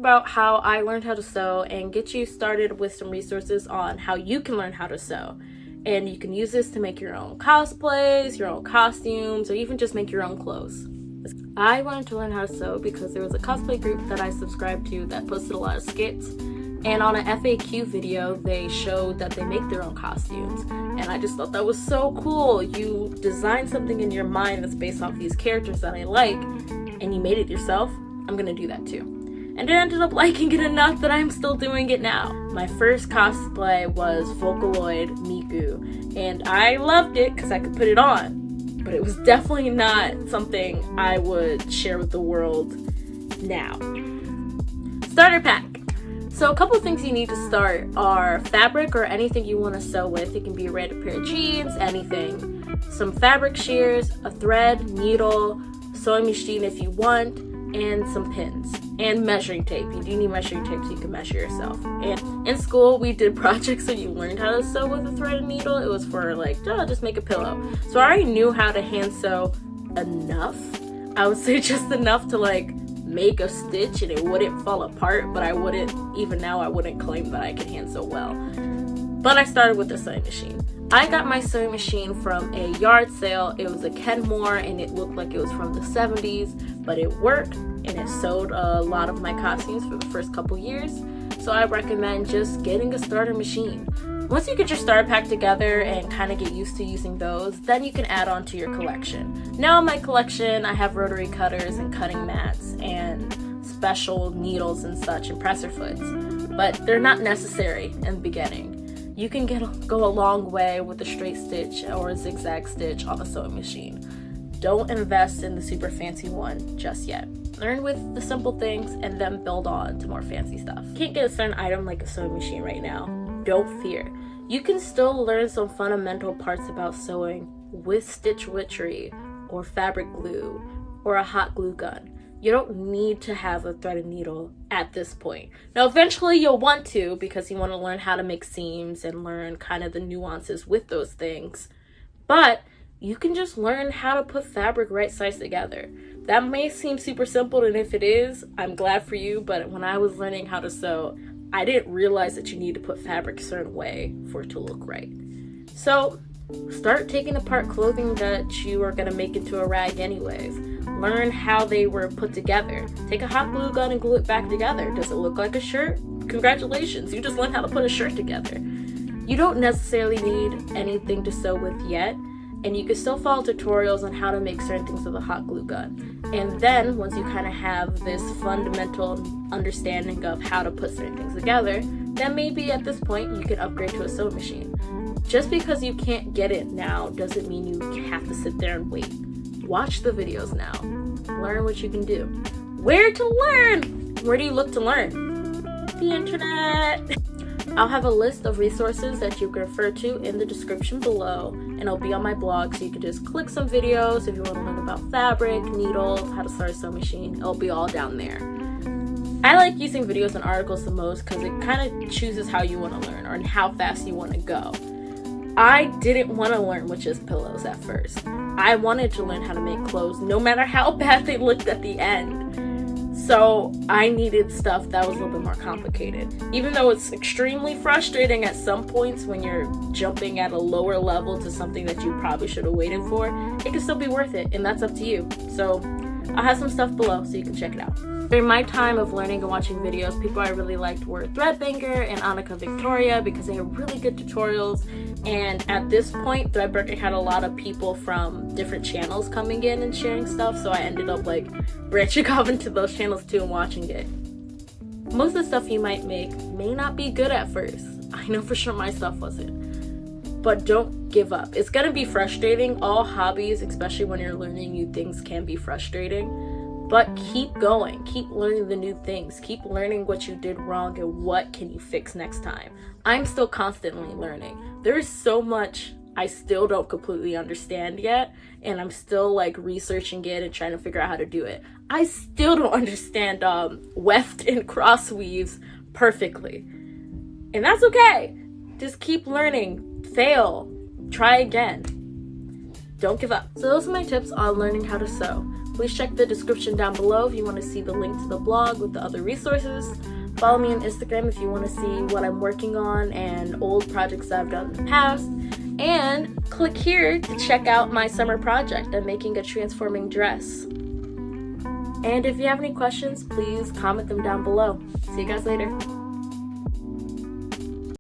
about how I learned how to sew and get you started with some resources on how you can learn how to sew. And you can use this to make your own cosplays, your own costumes, or even just make your own clothes. I wanted to learn how to sew because there was a cosplay group that I subscribed to that posted a lot of skits. And on an FAQ video, they showed that they make their own costumes. And I just thought that was so cool. You design something in your mind that's based off these characters that I like, and you made it yourself. I'm gonna do that too. And I ended up liking it enough that I'm still doing it now. My first cosplay was Vocaloid Miku, and I loved it because I could put it on. But it was definitely not something I would share with the world now. Starter pack. So a couple of things you need to start are fabric or anything you want to sew with. It can be a random pair of jeans, anything. Some fabric shears, a thread, needle, sewing machine if you want, and some pins. And measuring tape. You do need measuring tape so you can measure yourself. And in school, we did projects so you learned how to sew with a thread and needle. It was for like, oh, just make a pillow. So I already knew how to hand sew enough. I would say just enough to like make a stitch and it wouldn't fall apart, but I wouldn't claim that I can hand sew well. But I started with the sewing machine. I got my sewing machine from a yard sale. It was a Kenmore and it looked like it was from the 70s, but it worked and it sewed a lot of my costumes for the first couple years. So I recommend just getting a starter machine. Once you get your starter pack together and kind of get used to using those, then you can add on to your collection. Now in my collection, I have rotary cutters and cutting mats and special needles and such and presser foots, but they're not necessary in the beginning. You can go a long way with a straight stitch or a zigzag stitch on a sewing machine. Don't invest in the super fancy one just yet. Learn with the simple things and then build on to more fancy stuff. You can't get a certain item like a sewing machine right now. Don't fear. You can still learn some fundamental parts about sewing with stitch witchery or fabric glue or a hot glue gun. You don't need to have a thread and needle at this point. Now, eventually you'll want to because you want to learn how to make seams and learn kind of the nuances with those things. But you can just learn how to put fabric right size together. That may seem super simple, and if it is, I'm glad for you. But when I was learning how to sew, I didn't realize that you need to put fabric a certain way for it to look right. So start taking apart clothing that you are going to make into a rag anyways. Learn how they were put together. Take a hot glue gun and glue it back together. Does it look like a shirt? Congratulations, you just learned how to put a shirt together. You don't necessarily need anything to sew with yet, and you can still follow tutorials on how to make certain things with a hot glue gun. And then once you kind of have this fundamental understanding of how to put certain things together, then maybe at this point you can upgrade to a sewing machine. Just because you can't get it now doesn't mean you have to sit there and wait. Watch the videos now. Learn what you can do. Where to learn? Where do you look to learn? The internet. I'll have a list of resources that you can refer to in the description below, and it'll be on my blog, so you can just click some videos if you want to learn about fabric, needles, how to start a sewing machine. It'll be all down there. I like using videos and articles the most because it kind of chooses how you want to learn or how fast you want to go. I didn't want to learn with just pillows at first. I wanted to learn how to make clothes no matter how bad they looked at the end. So I needed stuff that was a little bit more complicated. Even though it's extremely frustrating at some points when you're jumping at a lower level to something that you probably should have waited for, it can still be worth it, and that's up to you. So I'll have some stuff below so you can check it out. During my time of learning and watching videos, people I really liked were Threadbangr and Annika Victoria because they have really good tutorials. And at this point, Threadbangr had a lot of people from different channels coming in and sharing stuff, so I ended up like branching off into those channels too and watching it. Most of the stuff you might make may not be good at first. I know for sure my stuff wasn't. But don't give up. It's gonna be frustrating. All hobbies, especially when you're learning new things, can be frustrating. But keep going, keep learning the new things, keep learning what you did wrong and what can you fix next time. I'm still constantly learning. There is so much I still don't completely understand yet, and I'm still like researching it and trying to figure out how to do it. I still don't understand weft and cross weaves perfectly. And that's okay. Just keep learning, fail, try again. Don't give up. So those are my tips on learning how to sew. Please check the description down below if you want to see the link to the blog with the other resources. Follow me on Instagram if you want to see what I'm working on and old projects that I've done in the past. And click here to check out my summer project. I'm making a transforming dress. And if you have any questions, please comment them down below. See you guys later.